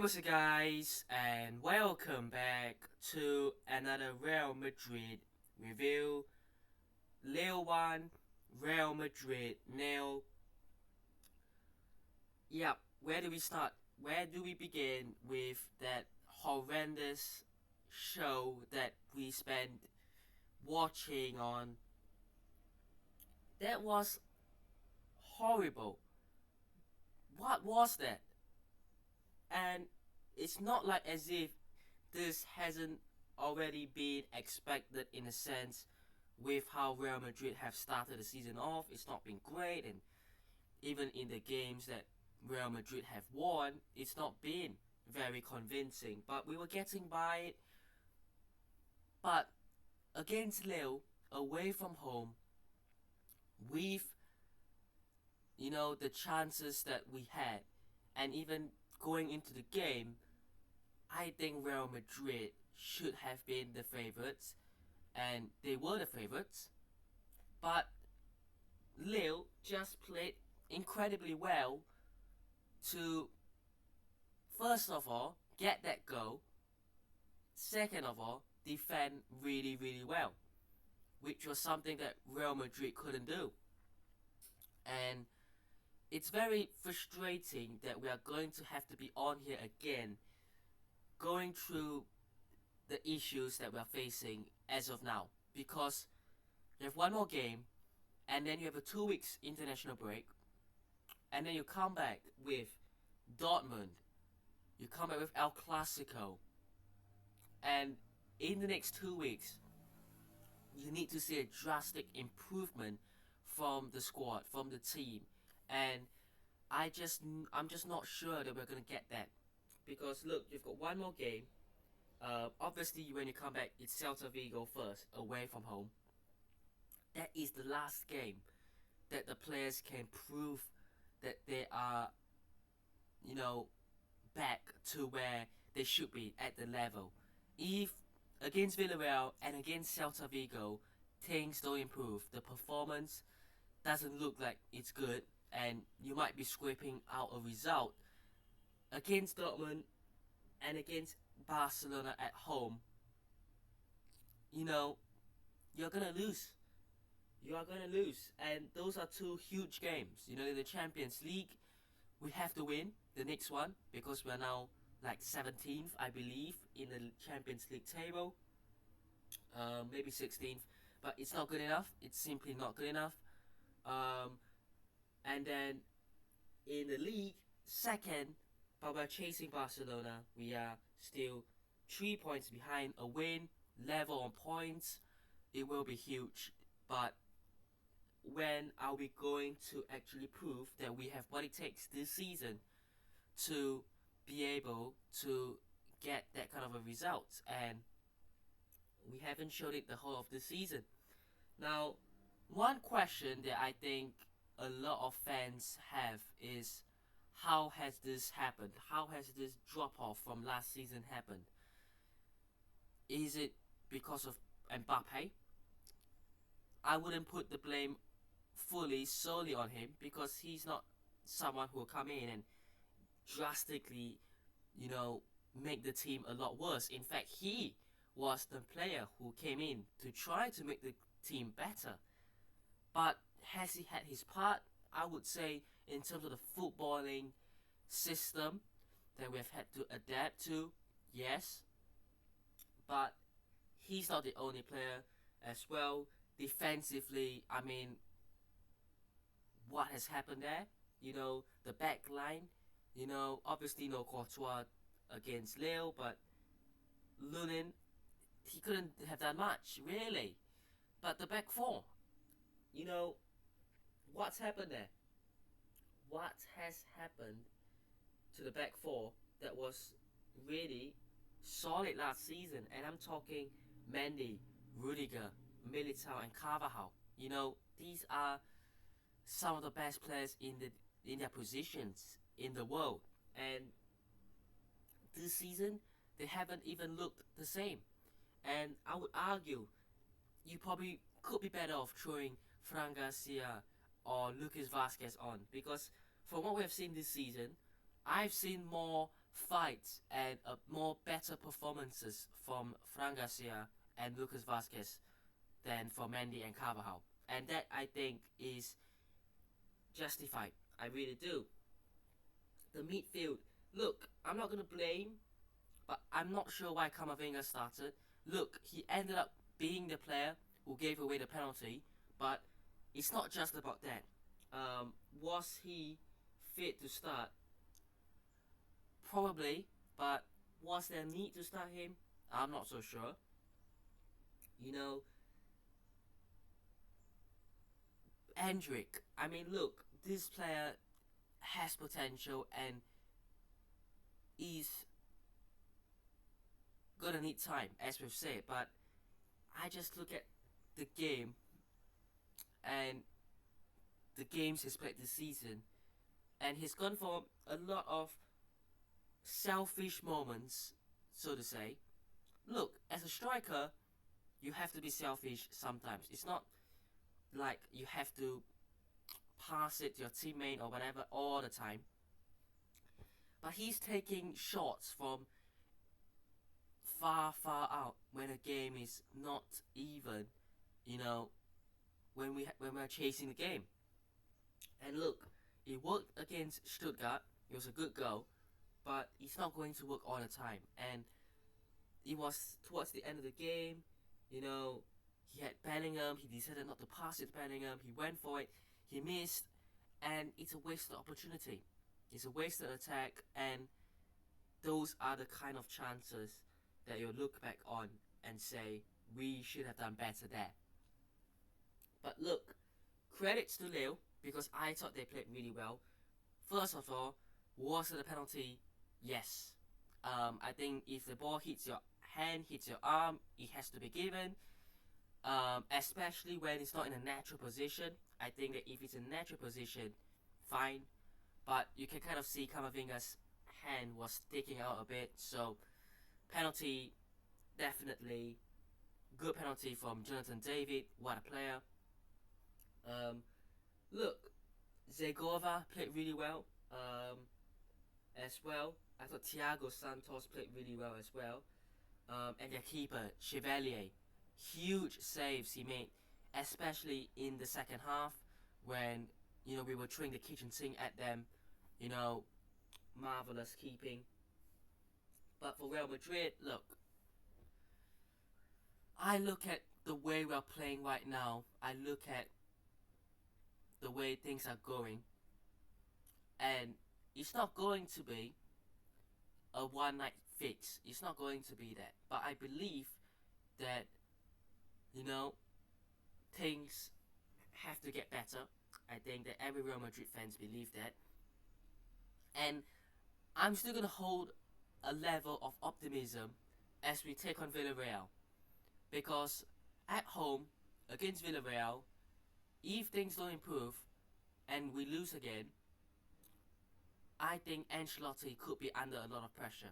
What's up, guys, and welcome back to another Real Madrid review. Lille 1, Real Madrid nil. Yep, where do we start? Where do we begin with that horrendous show that we spent watching on? That was horrible. What was that? And it's not like as if this hasn't already been expected in a sense with how Real Madrid have started the season off. It's not been great, and even in the games that Real Madrid have won, it's not been very convincing. But we were getting by it. But against Lille, away from home, with the chances that we had, and even going into the game, I think Real Madrid should have been the favourites, and they were the favourites. But Lille just played incredibly well to, first of all, get that goal. Second of all, defend really, really well, which was something that Real Madrid couldn't do. And it's very frustrating that we are going to have to be on here again, going through the issues that we are facing as of now, because you have one more game, and then you have a 2 weeks international break, and then you come back with Dortmund, you come back with El Clasico, and in the next 2 weeks, you need to see a drastic improvement from the squad, from the team, and I'm just not sure that we're gonna get that, because look, you've got one more game. Obviously, when you come back, it's Celta Vigo first, away from home. That is the last game that the players can prove that they are, back to where they should be at the level. If against Villarreal and against Celta Vigo, things don't improve, the performance doesn't look like it's good, and you might be scraping out a result against Dortmund and against Barcelona at home, you're gonna lose. You are gonna lose, and those are two huge games. In the Champions League, we have to win the next one because we're now like 17th, I believe, in the Champions League table. Maybe 16th, but it's not good enough. It's simply not good enough. And then in the league, second, but we're chasing Barcelona. We are still 3 points behind. A win, level on points, it will be huge. But when are we going to actually prove that we have what it takes this season to be able to get that kind of a result? And we haven't showed it the whole of the season. Now, one question that I think a lot of fans have is, how has this happened? How has this drop off from last season happened? Is it because of Mbappe? I wouldn't put the blame fully solely on him, because he's not someone who will come in and drastically, make the team a lot worse. In fact, he was the player who came in to try to make the team better. But has he had his part? I would say, in terms of the footballing system that we've had to adapt to, yes. But he's not the only player as well. Defensively, I mean, what has happened there? The back line, obviously no Courtois against Lille, but Lunin, he couldn't have done much, really. But the back four, what's happened there? What has happened to the back four that was really solid last season? And I'm talking Mendy, Rudiger, Militao, and Carvajal. These are some of the best players in their positions in the world. And this season, they haven't even looked the same. And I would argue, you probably could be better off throwing Fran Garcia or Lucas Vasquez on, because from what we have seen this season, I've seen more fights and more better performances from Fran Garcia and Lucas Vazquez than from Mendy and Carvajal. And that, I think, is justified. I really do. The midfield, look, I'm not going to blame, but I'm not sure why Camavinga started. Look, he ended up being the player who gave away the penalty, but it's not just about that. Was he fit to start? Probably, but was there need to start him? I'm not so sure. You know, Hendrick, I mean, look, this player has potential and is gonna need time, as we've said, but I just look at the game and the games he's played this season, and he's gone for a lot of selfish moments, so to say. Look, as a striker, you have to be selfish sometimes. It's not like you have to pass it to your teammate or whatever all the time. But he's taking shots from far, far out when a game is not even, you know, when we're chasing the game. And look, it worked against Stuttgart. It was a good goal, but it's not going to work all the time. And it was towards the end of the game, you know, he had Bellingham. He decided not to pass it to Bellingham. He went for it. He missed, and it's a wasted opportunity. It's a wasted attack, and those are the kind of chances that you'll look back on and say, we should have done better there. But look, credits to Lille, because I thought they played really well. First of all, was it a penalty? Yes. I think if the ball hits your hand, hits your arm, it has to be given. Especially when it's not in a natural position. I think that if it's in a natural position, fine. But you can kind of see Camavinga's hand was sticking out a bit. So, penalty, definitely. Good penalty from Jonathan David. What a player. Look, Zegova played really well as well. I thought Thiago Santos played really well as well. And their keeper, Chevalier. Huge saves he made, especially in the second half when, you know, we were throwing the kitchen sink at them. You know, marvelous keeping. But for Real Madrid, look, I look at the way we're playing right now. I look at the way things are going, and it's not going to be a one night fix. It's not going to be that. But I believe that, you know, things have to get better. I think that every Real Madrid fans believe that. And I'm still going to hold a level of optimism as we take on Villarreal. Because at home, against Villarreal, if things don't improve and we lose again, I think Ancelotti could be under a lot of pressure.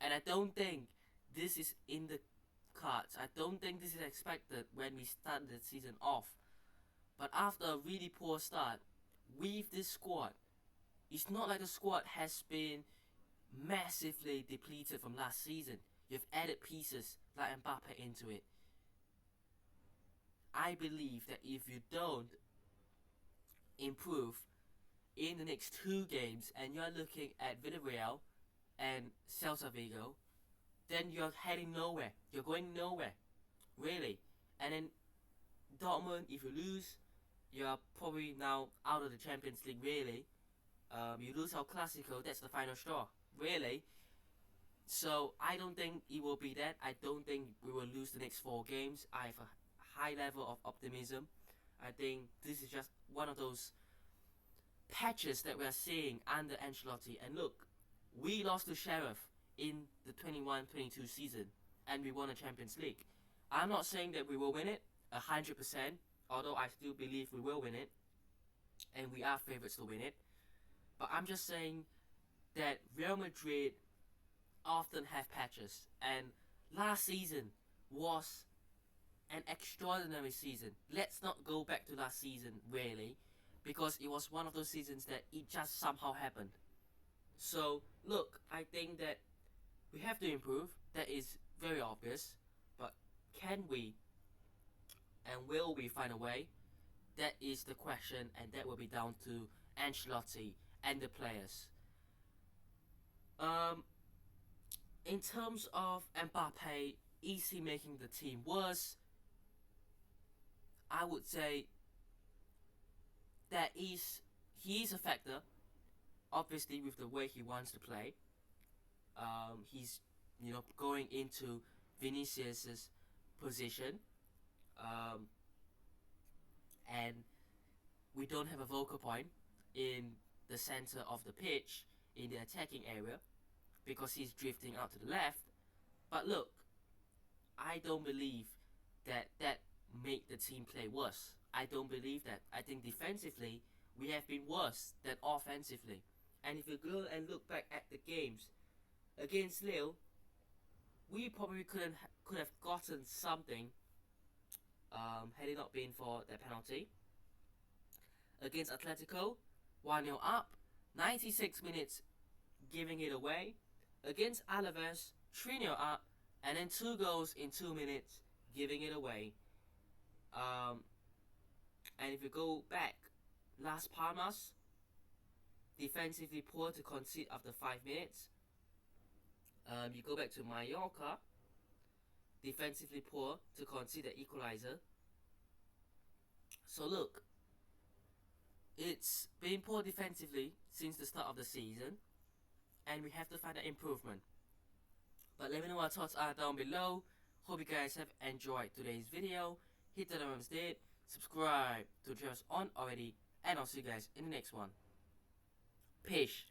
And I don't think this is in the cards. I don't think this is expected when we start the season off. But after a really poor start, with this squad, it's not like the squad has been massively depleted from last season. You've added pieces like Mbappe into it. I believe that if you don't improve in the next two games and you're looking at Villarreal and Celta Vigo, then you're heading nowhere. You're going nowhere, really. And then Dortmund, if you lose, you're probably now out of the Champions League, really. You lose our Clasico, that's the final straw, really. So I don't think it will be that. I don't think we will lose the next 4 games. I have a high level of optimism. I think this is just one of those patches that we're seeing under Ancelotti. And look, we lost to Sheriff in the 21-22 season, and we won a Champions League. I'm not saying that we will win it 100%, although I still believe we will win it, and we are favourites to win it. But I'm just saying that Real Madrid often have patches, and last season was an extraordinary season. Let's not go back to last season, really, because it was one of those seasons that it just somehow happened. So, look, I think that we have to improve. That is very obvious. But can we and will we find a way? That is the question, and that will be down to Ancelotti and the players. Um, in terms of Mbappe, is he making the team worse? I would say that he is a factor. Obviously, with the way he wants to play, he's going into Vinicius's position, um, and we don't have a vocal point in the center of the pitch in the attacking area because he's drifting out to the left. But look, I don't believe that make the team play worse. I don't believe that. I think defensively we have been worse than offensively. And if you go and look back at the games against Lille, we probably could have gotten something had it not been for that penalty. Against Atletico, 1-0 up, 96 minutes giving it away. Against Alaves, 3-0 up, and then 2 goals in 2 minutes giving it away. And if you go back, Las Palmas, defensively poor to concede after 5 minutes. You go back to Mallorca, defensively poor to concede the equalizer. So look, it's been poor defensively since the start of the season, and we have to find an improvement. But let me know what thoughts are down below. Hope you guys have enjoyed today's video. Hit the thumbs up, subscribe to the channel on already, and I'll see you guys in the next one. Peace.